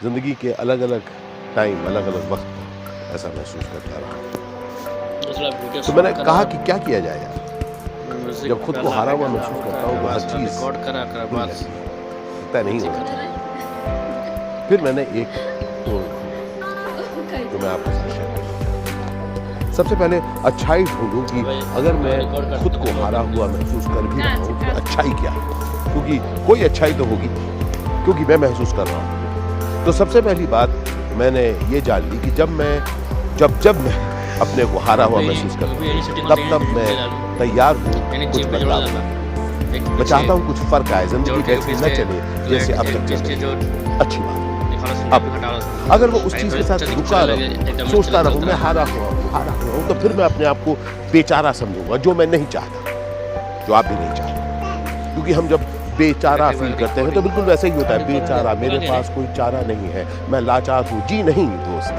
ज़िंदगी के अलग अलग टाइम, अलग अलग वक्त पर ऐसा महसूस करता रहा। तो मैंने कहा कि क्या किया जाए यार, जब खुद को हारा हुआ महसूस करता हूँ तो हर चीज़ बुरी लगती है, लगता है नहीं होना चाहिए। फिर मैंने एक तोड़ ढूंढी जो मैं आपके साथ शेयर करूँ। सबसे पहले अच्छाई ढूंढूं कि अगर मैं खुद को हारा हुआ महसूस कर भी रहा हूँ तो अच्छाई क्या है, क्योंकि कोई अच्छाई तो होगी, क्योंकि मैं महसूस कर रहा हूँ। तो सबसे पहली बात मैंने ये जान ली कि जब मैं अपने को हारा हुआ महसूस करता हूँ तब मैं तैयार हूँ कुछ बदलाव करने। मैं चाहता हूँ कुछ फर्क आए, जिंदगी वैसी न चले जैसे अब तक चल रही है। अच्छी बात। अब अगर वो उस चीज के साथ रुका रहूं, सोचता रहूं मैं हारा हुआ हूं, तो फिर मैं अपने आप को बेचारा समझूंगा, जो मैं नहीं चाहता, जो आप भी नहीं चाहते। क्योंकि हम जब बेचारा फील करते हैं तो बिल्कुल वैसे ही होता है, बेचारा, मेरे पास कोई चारा नहीं है, मैं लाचार हूं। जी नहीं दोस्त,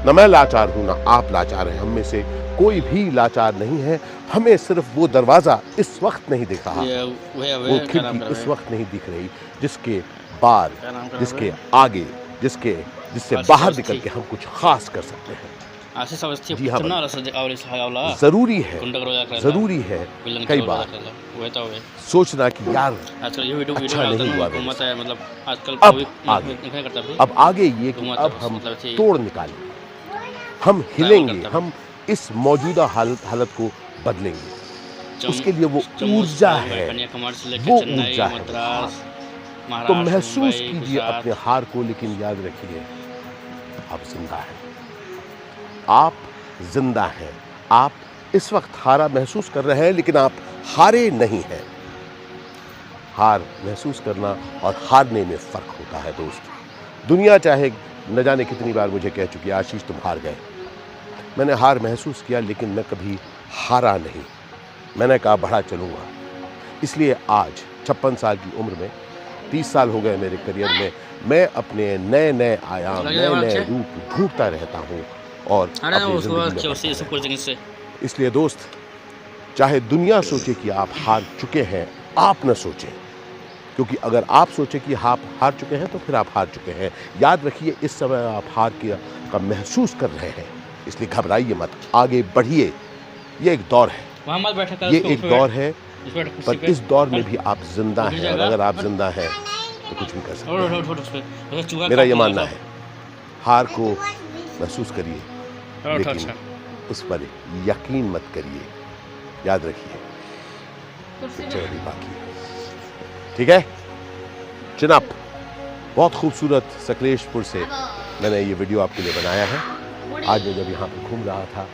न मैं लाचार हूं, ना आप लाचार हैं। हम में से कोई भी लाचार नहीं है। हमें सिर्फ वो दरवाजा इस वक्त नहीं दिख रहा, वो खिड़की इस वक्त नहीं दिख रही जिसके पार, जिसके आगे, जिससे बाहर निकल के हम कुछ खास कर सकते हैं। जी हाँ, जरूरी है कई बार सोचना कि यार अच्छा नहीं हुआ मेरे साथ। अब आगे ये कि अब हम तोड़ निकालेंगे, हम हिलेंगे, हम इस मौजूदा हालत को बदलेंगे। उसके लिए वो ऊर्जा है, वो ऊर्जा है हार। तो महसूस कीजिए अपने हार को, लेकिन याद रखिए आप जिंदा हैं, आप जिंदा हैं। आप इस वक्त हारा महसूस कर रहे हैं, लेकिन आप हारे नहीं हैं। हार महसूस करना और हारने में फर्क होता है दोस्त। दुनिया चाहे न जाने कितनी बार मुझे कह चुकी है, आशीष तुम हार गए। मैंने हार महसूस किया, लेकिन मैं कभी हारा नहीं। मैंने कहा बढ़ा चलूंगा। इसलिए आज 56 साल की उम्र में, 30 साल हो गए मेरे करियर में, मैं अपने नए नए आयाम, नए नए रूप ढूंढता रहता हूँ और अपनी जिंदगी में। इसलिए दोस्त, चाहे दुनिया सोचे कि आप हार चुके हैं, आप न सोचें, क्योंकि अगर आप सोचें कि आप हार चुके हैं तो फिर आप हार चुके हैं। याद रखिए इस समय आप हार का महसूस कर रहे हैं, इसलिए घबराइए मत, आगे बढ़िए। ये एक दौर है, ये एक दौर है, पर इस दौर में भी आप जिंदा हैं, और अगर आप जिंदा हैं तो कुछ भी कर सकते हैं। मेरा ये मानना है, हार को महसूस करिए, लेकिन उस पर यकीन मत करिए। याद रखिए जर्नी बाकी है, ठीक है। चिन अप। बहुत खूबसूरत सकलेशपुर से मैंने ये वीडियो आपके लिए बनाया है। आज मैं जब यहाँ पर घूम रहा था,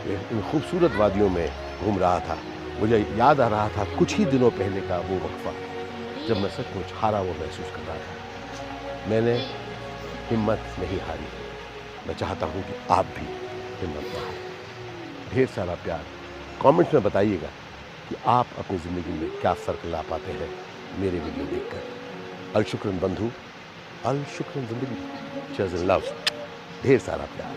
इन खूबसूरत वादियों में घूम रहा था, मुझे याद आ रहा था कुछ ही दिनों पहले का वो वक्फा, जब मैं सचमुच हारा वो महसूस कर रहा था। मैंने हिम्मत नहीं हारी। मैं चाहता हूँ कि आप भी हिम्मत न हारें। ढेर सारा प्यार कमेंट्स में बताइएगा कि आप अपनी ज़िंदगी में क्या फ़र्क ला पाते हैं मेरे वीडियो देखकर। अल शुक्रन बंधु, अल शुक्रन ज़िंदगी, शेयर लव, ढेर सारा प्यार।